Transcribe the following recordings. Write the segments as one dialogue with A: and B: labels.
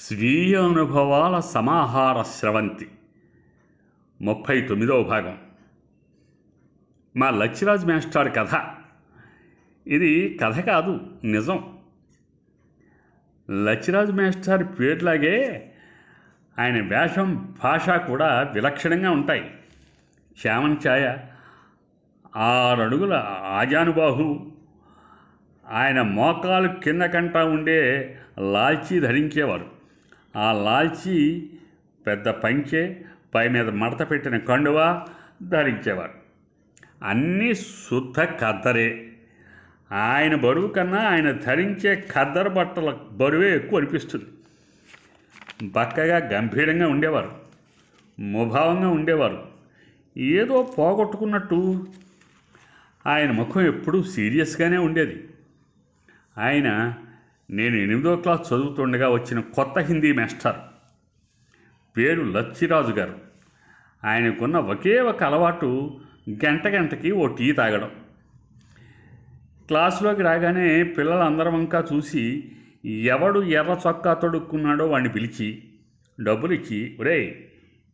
A: స్వీయ అనుభవాల సమాహార స్రవంతి 39వ భాగం. మా లచ్చిరాజ్ మాస్టర్ కథ. ఇది కథ కాదు, నిజం. లచ్చిరాజ్ మాస్టర్ పేరులాగే ఆయన వేషం, భాష కూడా విలక్షణంగా ఉంటాయి. శ్యామన్ ఛాయ, 6 అడుగుల ఆజానుబాహు, ఆయన మోకాలు కింద కంటా ఉండే లాల్చీ ధరించేవారు. ఆ లాల్చీ పెద్ద పంచె, పై మీద మడత పెట్టిన కండువా ధరించేవారు. అన్నీ శుద్ధ ఖద్దరే. ఆయన బరువు కన్నా ఆయన ధరించే ఖద్దర బట్టల బరువే ఎక్కువ అనిపిస్తుంది. బక్కగా గంభీరంగా ఉండేవారు, ముభావంగా ఉండేవారు. ఏదో పోగొట్టుకున్నట్టు ఆయన ముఖం ఎప్పుడూ సీరియస్గానే ఉండేది. ఆయన నేను 8వ క్లాస్ చదువుతుండగా వచ్చిన కొత్త హిందీ మాస్టర్. పేరు లచ్చిరాజు గారు. ఆయనకున్న ఒకే ఒక అలవాటు గంటకి ఓ టీ తాగడం. క్లాసులోకి రాగానే పిల్లలందరం వంక చూసి ఎవడు ఎర్ర చొక్కా తొడుక్కున్నాడో వాడిని పిలిచి డబ్బులు ఇచ్చి, ఒరేయ్,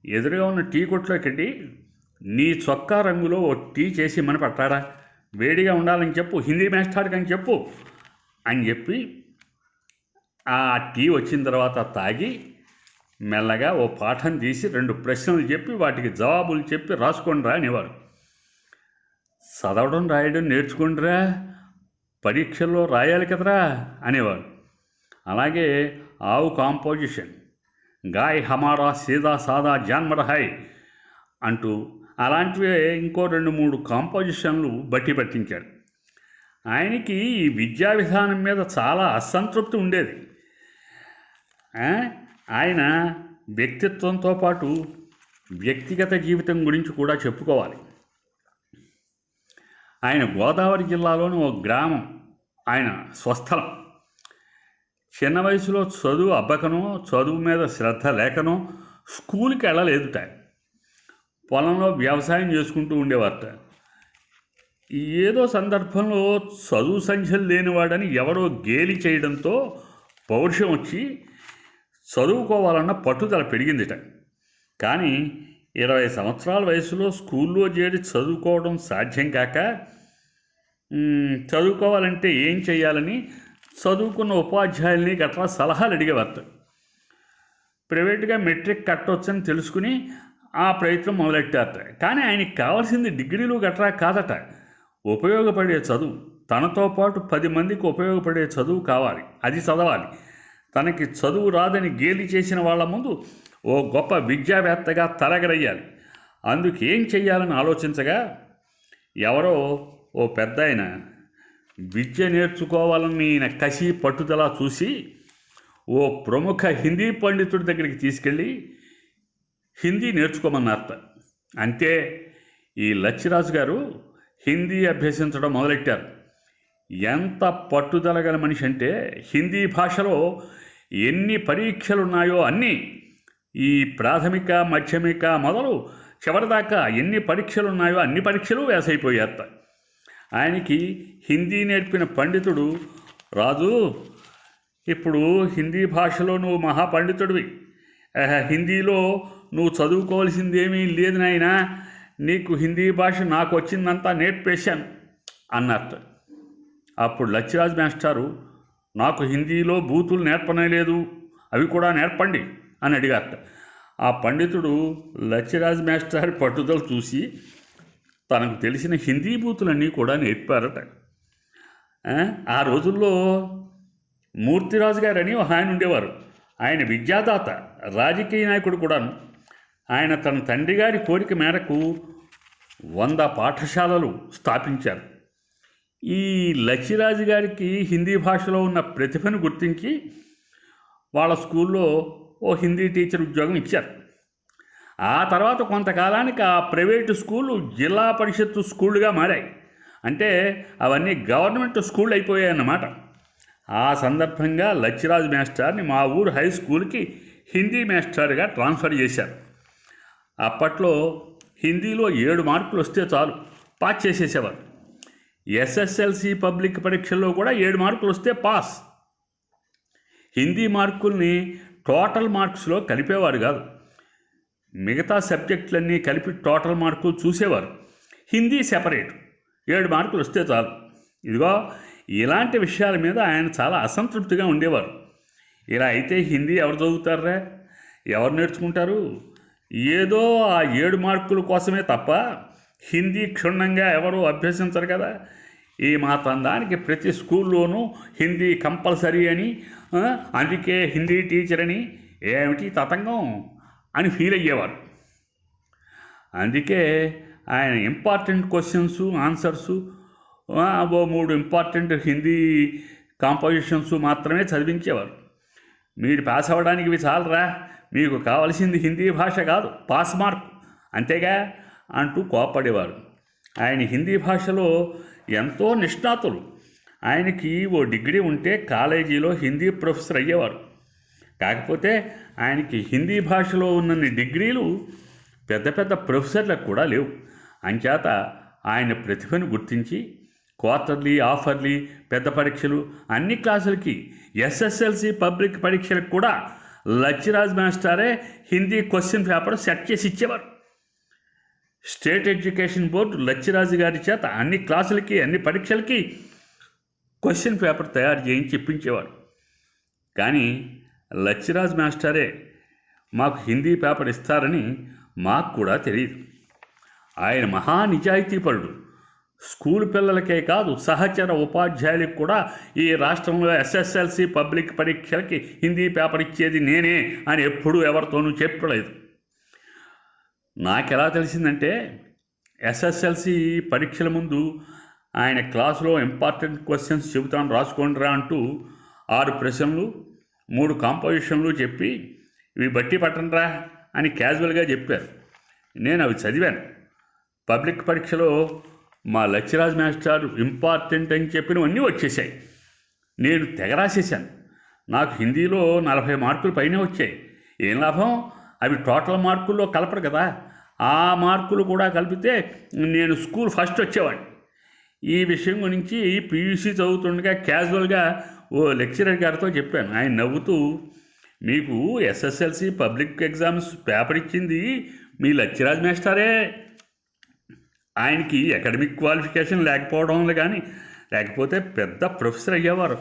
A: ఎదురుగా ఉన్న టీ కొట్లోకి వెళ్ళి నీ చొక్కా రంగులో ఓ టీ చేసి మన పట్టాడా, వేడిగా ఉండాలని చెప్పు, హిందీ మాస్టర్కి అని చెప్పు అని చెప్పి ఆ టీ వచ్చిన తర్వాత తాగి మెల్లగా ఓ పాఠం తీసి 2 ప్రశ్నలు చెప్పి వాటికి జవాబులు చెప్పి రాసుకోండిరా అనేవారు. చదవడం రాయడం నేర్చుకోండిరా, పరీక్షల్లో రాయాలి కదరా అనేవారు. అలాగే ఆవు కాంపోజిషన్, గాయ్ హమారా సీదా సాదా జాన్మర్ హై అంటూ అలాంటివే ఇంకో 2-3 కాంపోజిషన్లు బట్టి పట్టించాడు. ఆయనకి ఈ విద్యా విధానం మీద చాలా అసంతృప్తి ఉండేది. ఆయన వ్యక్తిత్వంతో పాటు వ్యక్తిగత జీవితం గురించి కూడా చెప్పుకోవాలి. ఆయన గోదావరి జిల్లాలోని ఓ గ్రామం ఆయన స్వస్థలం. చిన్న వయసులో చదువు అబ్బకనో, చదువు మీద శ్రద్ధ లేకనో స్కూల్కి వెళ్ళలేదుట. పొలంలో వ్యవసాయం చేసుకుంటూ ఉండేవారట. ఏదో సందర్భంలో చదువు సంఖ్యలు లేనివాడని ఎవరో గేలి చేయడంతో పౌరుషం వచ్చి చదువుకోవాలన్న పట్టుదల పెరిగిందిట. కానీ 20 సంవత్సరాల వయసులో స్కూల్లో చేరి చదువుకోవడం సాధ్యం కాక చదువుకోవాలంటే ఏం చేయాలని చదువుకున్న ఉపాధ్యాయుల్ని గట్రా సలహాలు అడిగేవారట. ప్రైవేట్గా మెట్రిక్ కట్టొచ్చని తెలుసుకుని ఆ ప్రయత్నం మొదలెట్టారట. కానీ ఆయనకి కావాల్సింది డిగ్రీలు గట్రా కాదట, ఉపయోగపడే చదువు. తనతో పాటు 10 మందికి ఉపయోగపడే చదువు కావాలి, అది చదవాలి. తనకి చదువు రాదని గేలి చేసిన వాళ్ళ ముందు ఓ గొప్ప విద్యావేత్తగా తరగరయ్యాలి. అందుకేం చెయ్యాలని ఆలోచించగా ఎవరో ఓ పెద్ద ఆయన విద్య నేర్చుకోవాలని ఈయన కసి పట్టుదల చూసి ఓ ప్రముఖ హిందీ పండితుడి దగ్గరికి తీసుకెళ్ళి హిందీ నేర్చుకోమన్నారట. అంతే, ఈ లచ్చిరాజు గారు హిందీ అభ్యసించడం మొదలెట్టారు. ఎంత పట్టుదల గల మనిషి అంటే, హిందీ భాషలో ఎన్ని పరీక్షలున్నాయో అన్నీ, ఈ ప్రాథమిక, మాధ్యమిక మొదలు చివరిదాకా ఎన్ని పరీక్షలున్నాయో అన్ని పరీక్షలు వేసైపోయారట. ఆయనకి హిందీ నేర్పిన పండితుడు, రాజు, ఇప్పుడు హిందీ భాషలో నువ్వు మహాపండితుడివి, హిందీలో నువ్వు చదువుకోవాల్సిందేమీ లేదు నాయనా, నీకు హిందీ భాష నాకు వచ్చిందంతా నేర్పేశాను అన్నట్ట. అప్పుడు లచ్చిరాజ్ మాస్టారు, నాకు హిందీలో బూతులు నేర్పనేలేదు, అవి కూడా నేర్పండి అని అడిగారట. ఆ పండితుడు లచ్చిరాజ్ మాస్టర్ పట్టుదల చూసి తనకు తెలిసిన హిందీ బూతులన్నీ కూడా నేర్పారట. ఆ రోజుల్లో మూర్తిరాజు గారని ఆయన ఉండేవారు. ఆయన విద్యాదాత, రాజకీయ నాయకుడు కూడాను. ఆయన తన తండ్రి గారి కోరిక మేరకు 100 పాఠశాలలు స్థాపించారు. ఈ లచ్చిరాజు గారికి హిందీ భాషలో ఉన్న ప్రతిభను గుర్తించి వాళ్ళ స్కూల్లో ఓ హిందీ టీచర్ ఉద్యోగం ఇచ్చారు. ఆ తర్వాత కొంతకాలానికి ఆ ప్రైవేటు స్కూళ్ళు జిల్లా పరిషత్తు స్కూళ్ళుగా మారాయి. అంటే అవన్నీ గవర్నమెంట్ స్కూళ్ళు అయిపోయాయి అన్నమాట. ఆ సందర్భంగా లచ్చిరాజు మాస్టర్ని మా ఊరు హై స్కూల్కి హిందీ మాస్టర్గా ట్రాన్స్ఫర్ చేశారు. అప్పట్లో హిందీలో 7 మార్కులు వస్తే చాలు, పాస్ చేసేసేవారు. ఎస్ఎస్ఎల్సి పబ్లిక్ పరీక్షల్లో కూడా 7 మార్కులు వస్తే పాస్. హిందీ మార్కుల్ని టోటల్ మార్క్స్లో కలిపేవారు కాదు. మిగతా సబ్జెక్టులన్నీ కలిపి టోటల్ మార్కులు చూసేవారు. హిందీ సెపరేట్ 7 మార్కులు వస్తే చాలు. ఇదిగో ఇలాంటి విషయాల మీద ఆయన చాలా అసంతృప్తిగా ఉండేవారు. ఇలా అయితే హిందీ ఎవరు చదువుతారా, ఎవరు నేర్చుకుంటారు? ఏదో ఆ 7 మార్కుల కోసమే తప్ప హిందీ క్షుణ్ణంగా ఎవరు అభ్యసించరు కదా. ఈ మాత్రం దానికి ప్రతి స్కూల్లోనూ హిందీ కంపల్సరీ అని, అందుకే హిందీ టీచర్ అని, ఏమిటి తతంగం అని ఫీల్ అయ్యేవారు. అందుకే ఆయన ఇంపార్టెంట్ క్వశ్చన్స్ ఆన్సర్సు, ఓ 3 ఇంపార్టెంట్ హిందీ కాంపోజిషన్స్ మాత్రమే చదివించేవారు. మీరు పాస్ అవ్వడానికి ఇవి చాలరా, మీకు కావాల్సింది హిందీ భాష కాదు, పాస్ మార్క్ అంతేగా అంటూ కోపడేవారు. ఆయన హిందీ భాషలో ఎంతో నిష్ణాతులు. ఆయనకి ఓ డిగ్రీ ఉంటే కాలేజీలో హిందీ ప్రొఫెసర్ అయ్యేవారు. కాకపోతే ఆయనకి హిందీ భాషలో ఉన్నన్ని డిగ్రీలు పెద్ద పెద్ద ప్రొఫెసర్లకు కూడా లేవు. అంచేత ఆయన ప్రతిభను గుర్తించి క్వార్టర్లీ, ఆఫర్లీ, పెద్ద పరీక్షలు అన్ని క్లాసులకి, ఎస్ఎస్ఎల్సి పబ్లిక్ పరీక్షలకు కూడా లచ్చిరాజ్ మాస్టారే హిందీ క్వశ్చన్ పేపర్ సెట్ చేసి ఇచ్చేవారు. స్టేట్ ఎడ్యుకేషన్ బోర్డు లచ్చిరాజు గారి చేత అన్ని క్లాసులకి, అన్ని పరీక్షలకి క్వశ్చన్ పేపర్ తయారు చేయించి ఇప్పించేవారు. కానీ లచ్చిరాజ్ మాస్టరే మాకు హిందీ పేపర్ ఇస్తారని మాకు కూడా తెలియదు. ఆయన మహా నిజాయితీపరుడు. స్కూల్ పిల్లలకే కాదు, సహచర ఉపాధ్యాయులకు కూడా ఈ రాష్ట్రంలో ఎస్ఎస్ఎల్సి పబ్లిక్ పరీక్షలకి హిందీ పేపర్ ఇచ్చేది నేనే అని ఎప్పుడూ ఎవరితోనూ చెప్పలేదు. నాకెలా తెలిసిందంటే, ఎస్ఎస్ఎల్సి పరీక్షల ముందు ఆయన క్లాసులో ఇంపార్టెంట్ క్వశ్చన్స్ చెబుతాను రాసుకోండిరా అంటూ 6 ప్రశ్నలు 3 కాంపోజిషన్లు చెప్పి ఇవి బట్టి పట్టండిరా అని క్యాజువల్గా చెప్పారు. నేను అవి చదివాను. పబ్లిక్ పరీక్షలో మా లచ్చిరాజ్ మాస్టర్ ఇంపార్టెంట్ అని చెప్పినవన్నీ వచ్చేసాయి. నేను తెగ రాసేసాను. నాకు హిందీలో 40 మార్కులు పైనే వచ్చాయి. ఏం లాభం, అవి టోటల్ మార్కుల్లో కలపరు కదా. ఆ మార్కులు కూడా కలిపితే నేను స్కూల్ ఫస్ట్ వచ్చేవాడిని. ఈ విషయం గురించి పీయూసీ చదువుతుండగా క్యాజువల్గా ఓ లెక్చరర్ గారితో చెప్పాను. ఆయన నవ్వుతూ, మీకు ఎస్ఎస్ఎల్సి పబ్లిక్ ఎగ్జామ్స్ పేపర్ ఇచ్చింది మీ లచ్చిరాజ్ మాస్టరే, ఆయనకి అకాడమిక్ క్వాలిఫికేషన్ లేకపోవడం కానీ లేకపోతే పెద్ద ప్రొఫెసర్ అయ్యేవారు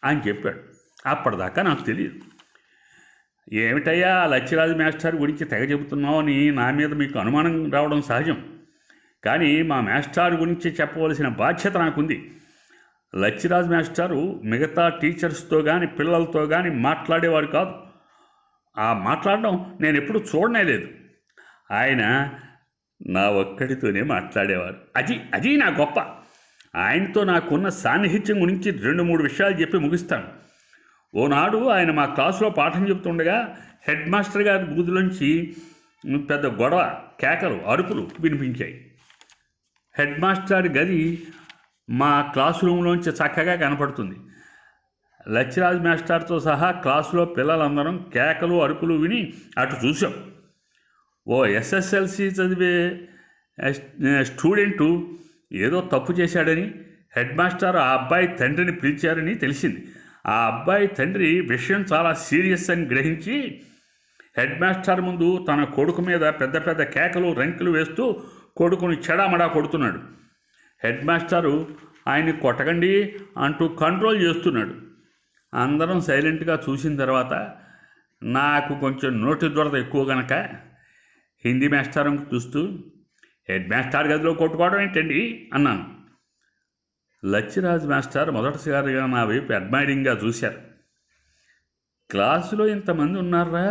A: అని చెప్పాడు. అప్పటిదాకా నాకు తెలియదు. ఏమిటయ్యా లచ్చిరాజ్ మాస్టర్ గురించి తెగ చెబుతున్నావు అని నా మీద మీకు అనుమానం రావడం సహజం. కానీ మా మాస్టర్ గురించి చెప్పవలసిన బాధ్యత నాకుంది. లచ్చిరాజ్ మాస్టారు మిగతా టీచర్స్తో కానీ పిల్లలతో కానీ మాట్లాడేవారు కాదు. ఆ మాట్లాడడం నేను ఎప్పుడూ చూడనే లేదు. ఆయన నా ఒక్కడితోనే మాట్లాడేవారు. అది నా గొప్ప. ఆయనతో నాకున్న సాన్నిహిత్యం గురించి 2-3 విషయాలు చెప్పి ముగిస్తాను. ఓనాడు ఆయన మా క్లాసులో పాఠం చెబుతుండగా హెడ్ మాస్టర్ గారి బూదులోంచి పెద్ద గొడవ, కేకలు, అరుపులు వినిపించాయి. హెడ్ మాస్టర్ గది మా క్లాస్ రూమ్లోంచి చక్కగా కనపడుతుంది. లచ్చిరాజ్ మాస్టర్తో సహా క్లాసులో పిల్లలందరం కేకలు, అరుపులు విని అటు చూసాం. ఓ ఎస్ఎస్ఎల్సి చదివే స్టూడెంటు ఏదో తప్పు చేశాడని హెడ్ మాస్టర్ ఆ అబ్బాయి తండ్రిని పిలిచారని తెలిసింది. ఆ అబ్బాయి తండ్రి విషయం చాలా సీరియస్ అని గ్రహించి హెడ్ మాస్టర్ ముందు తన కొడుకు మీద పెద్ద పెద్ద కేకలు, రంకులు వేస్తూ కొడుకుని చెడామడా కొడుతున్నాడు. హెడ్ మాస్టరు ఆయన్ని కొట్టకండి అంటూ కంట్రోల్ చేస్తున్నాడు. అందరం సైలెంట్గా చూసిన తర్వాత నాకు కొంచెం నోటి దురద ఎక్కువ కనుక హిందీ మాస్టర్ని చూస్తూ, హెడ్ మాస్టర్ గదిలో కొట్టుకోవడం ఏంటండి అన్నాను. లచ్చిరాజ్ మాస్టర్ మొదటిసారిగా నా వైపు అడ్మైరింగ్గా చూశారు. క్లాసులో ఇంతమంది ఉన్నారా,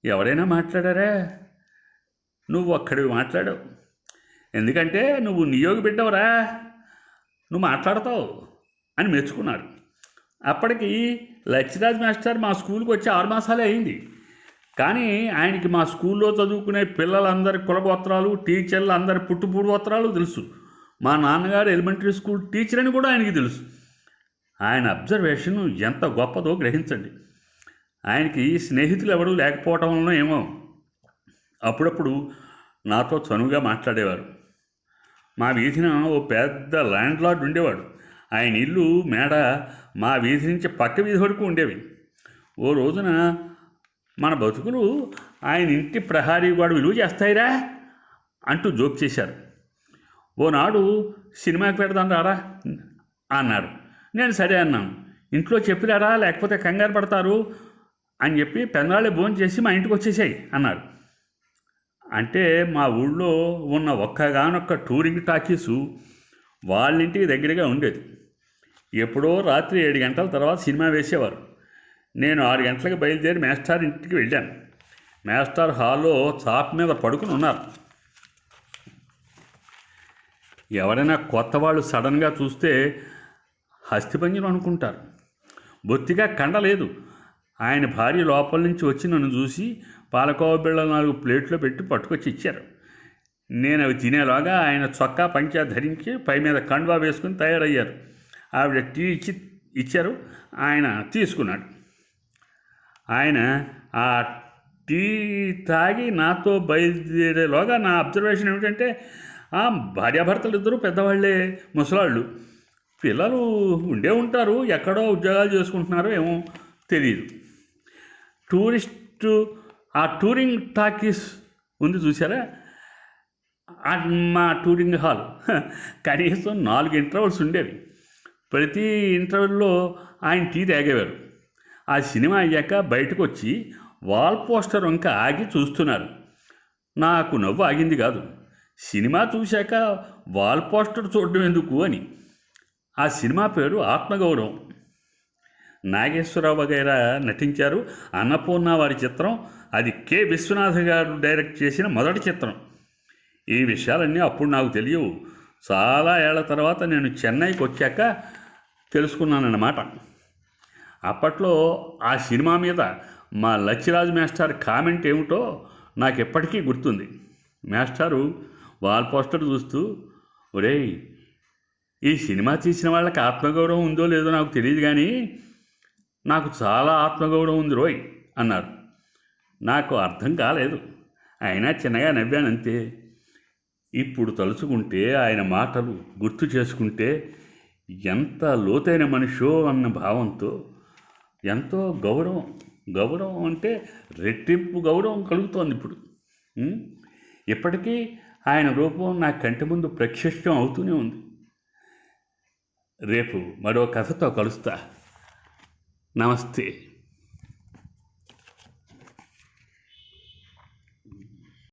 A: ఎవరైనా మాట్లాడారా? నువ్వు ఒక్కడివి మాట్లాడావు. ఎందుకంటే నువ్వు నియోగి బిడ్డవరా, నువ్వు మాట్లాడతావు అని మెచ్చుకున్నారు. అప్పటికి లచ్చిరాజ్ మాస్టర్ మా స్కూల్కి వచ్చి 6 మాసాలే అయింది. కానీ ఆయనకి మా స్కూల్లో చదువుకునే పిల్లలందరి కులగోత్రాలు, టీచర్లు అందరి పుట్టుపూర్వోత్తరాలు తెలుసు. మా నాన్నగారు ఎలిమెంటరీ స్కూల్ టీచర్ అని కూడా ఆయనకి తెలుసు. ఆయన అబ్జర్వేషన్ ఎంత గొప్పదో గ్రహించండి. ఆయనకి స్నేహితులు ఎవరూ లేకపోవటం వలన ఏమో అప్పుడప్పుడు నాతో చనువుగా మాట్లాడేవారు. మా వీధిన ఓ పెద్ద ల్యాండ్ లార్డ్ ఉండేవాడు. ఆయన ఇల్లు, మేడ మా వీధి నుంచి పక్క వీధి వరకు ఉండేవి. ఓ రోజున మన బతుకులు ఆయన ఇంటి ప్రహారీ గోడ విలువ చేస్తాయిరా అంటూ జోక్ చేశారు. ఓనాడు సినిమాకి పెడదాం రారా అన్నాడు. నేను సరే అన్నాను. ఇంట్లో చెప్పిరారా లేకపోతే కంగారు పడతారు అని చెప్పి పెందరాళ్ళే భోజనం చేసి మా ఇంటికి వచ్చేసాయి అన్నాడు. అంటే మా ఊళ్ళో ఉన్న ఒక్కగానొక్క టూరింగ్ టాకీసు వాళ్ళింటికి దగ్గరగా ఉండేది. ఎప్పుడో రాత్రి 7 గంటల తర్వాత సినిమా వేసేవారు. నేను 6 గంటలకు బయలుదేరి మేస్టార్ ఇంటికి వెళ్ళాను. మేస్టార్ హాల్లో చాప మీద పడుకుని ఉన్నారు. ఎవరైనా కొత్త వాళ్ళు సడన్గా చూస్తే హస్తిపంజరం అనుకుంటారు. బొత్తిగా కండలేదు. ఆయన భార్య లోపల నుంచి వచ్చి నన్ను చూసి పాలకోవ బిళ్ళ 4 ప్లేట్లో పెట్టి పట్టుకొచ్చి ఇచ్చారు. నేను అవి తినేలాగా ఆయన చొక్కా పంచా ధరించి పై మీద కండువా వేసుకుని తయారయ్యారు. ఆవిడ టీ ఇచ్చారు. ఆయన తీసుకున్నాడు. ఆయన ఆ టీ తాగి నాతో బయలుదేరేలోగా నా అబ్జర్వేషన్ ఏమిటంటే భార్యాభర్తలు ఇద్దరు పెద్దవాళ్ళే, ముసలాళ్ళు. పిల్లలు ఉండే ఉంటారు, ఎక్కడో ఉద్యోగాలు చేసుకుంటున్నారో ఏమో తెలియదు. ఆ టూరింగ్ టాకీస్ ఉంది చూసారా, మా టూరింగ్ హాల్ కనీసం 4 ఇంటర్వల్స్ ఉండేవి. ప్రతి ఇంటర్వెల్లో ఆయన టీ తాగేవారు. ఆ సినిమా అయ్యాక బయటకు వచ్చి వాల్ పోస్టర్ వంక ఆగి చూస్తున్నారు. నాకు నవ్వు ఆగింది కాదు. సినిమా చూశాక వాల్ పోస్టర్ చూడడం ఎందుకు అని. ఆ సినిమా పేరు ఆత్మగౌరవం. నాగేశ్వరరావు వగైరా నటించారు. అన్నపూర్ణ వారి చిత్రం. అది కె. విశ్వనాథ్ గారు డైరెక్ట్ చేసిన మొదటి చిత్రం. ఈ విషయాలన్నీ అప్పుడు నాకు తెలియవు. చాలా ఏళ్ల తర్వాత నేను చెన్నైకి వచ్చాక తెలుసుకున్నానన్నమాట. అప్పట్లో ఆ సినిమా మీద మా లచ్చిరాజు మేస్టార్ కామెంట్ ఏమిటో నాకు ఎప్పటికీ గుర్తుంది. మేస్టారు వాల్ పోస్టర్ చూస్తూ, ఒరేయ్, ఈ సినిమా తీసిన వాళ్ళకి ఆత్మగౌరవం ఉందో లేదో నాకు తెలియదు కానీ నాకు చాలా ఆత్మగౌరవం ఉంది రోయ్ అన్నారు. నాకు అర్థం కాలేదు. అయినా చిన్నగా నవ్వానంతే. ఇప్పుడు తలుచుకుంటే ఆయన మాటలు గుర్తు చేసుకుంటే ఎంత లోతైన మనిషో అన్న భావంతో ఎంతో గౌరవం అంటే రెట్టింపు గౌరవం కలుగుతోంది ఇప్పుడు. ఇప్పటికీ ఆయన రూపం నా కంటి ముందు ప్రత్యక్షం అవుతూనే ఉంది. రేపు మరో కథతో కలుస్తా. నమస్తే.